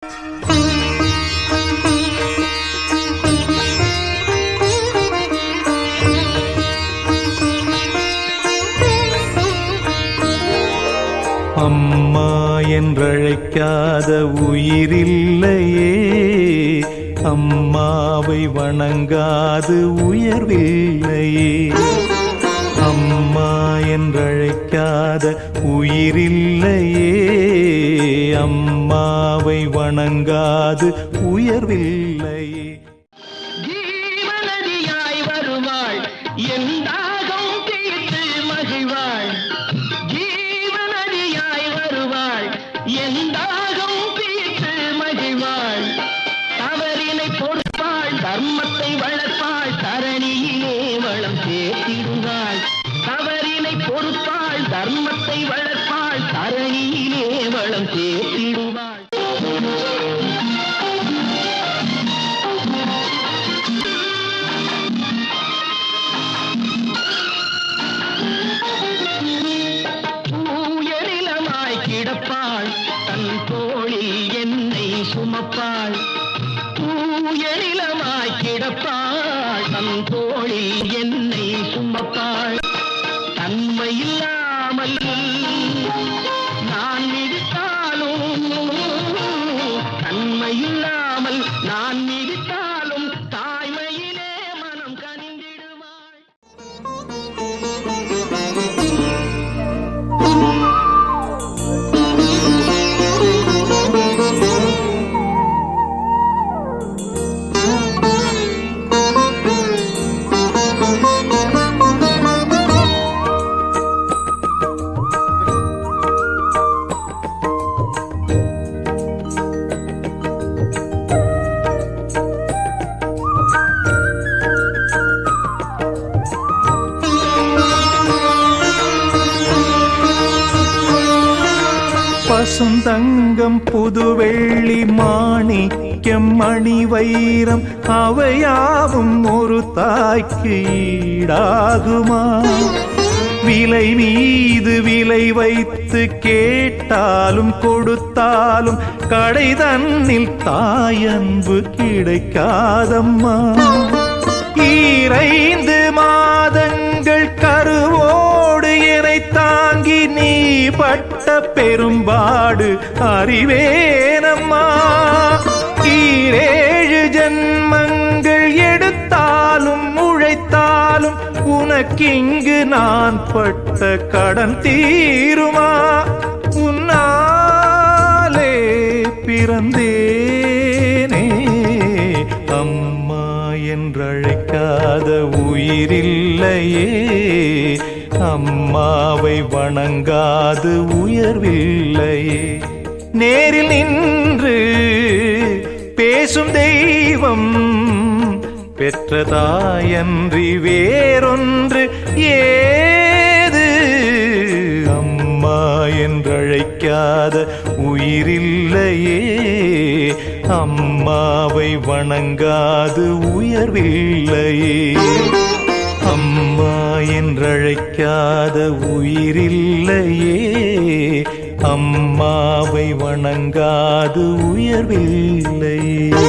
அம்மா என்றழைக்காத உயிரில்லையே, அம்மாவை வணங்காது உயர்வில்லையே. அம்மா என்றழைக்காத உயிரில்லையே, அம்மாவை வணங்காது உயர்வில்லையே. ஜீவநதியாய் வருவாள், என் தாகம் தீர்த்து மகிழ்வாள். ஜீவநதியாய் வருவாள், என் தாகம் தீர்த்து மகிழ்வாள். தவறினை பொறுப்பாள், தர்மத்தை வளர்ப்பாள், தரணியிலே வளம் சேர்த்திடுவாள். தவறினை பொறுப்பாள், தர்மத்தை வளர்ப்பாள், தரணியிலே வளம் சேர்த்திடுவாள். கிடப்பாள், தன் தோளில் என்னை சுமப்பாள். தூயநிலமாய் கிடப்பாள், தன் தோளில் என்னை சுமப்பாள். தன்மையில்லாமல் நான் மிதித்தாலும், தன்மையில்லாமல் நான் மிதித்தாலும் தாய்மையிலே மனம் கனிந்திடுவாள். பசுந்தங்கம் புதுவெள்ளி மாணிக்கம் மணி வைரம் அவையாவும் ஒரு தாய்க்கு ஈடாகுமா? விலை மீது விலை வைத்து கேட்டாலும் கொடுத்தாலும் கடை தன்னில் தாயன்பு கிடைக்காதம்மா. 2 மாதங்கள் கருவோடு என்னை தாங்கி நீ பட்ட பெரும்பாடு அறிவேனம்மா. 7 ஜன்மங்கள் எடுத்தாலும் உழைத்தாலும் உனக்கிங்கு நான் பட்ட கடன் தீருமா? உன்னாலே பிறந்தேனே, அம்மா என்றழைக்காத உயிரில்லையே, அம்மாவை வணங்காது உயர்வில்லையே. நேரில் நின்று பேசும் தெய்வம் பெற்றதாயன்றி வேறொன்று ஏது? அம்மா என்றழைக்காத உயிரில்லையே, அம்மாவை வணங்காது உயர்வில்லையே. அம்மா என்றழைக்காத உயிரில்லையே, அம்மாவை வணங்காது உயர்வில்லையே.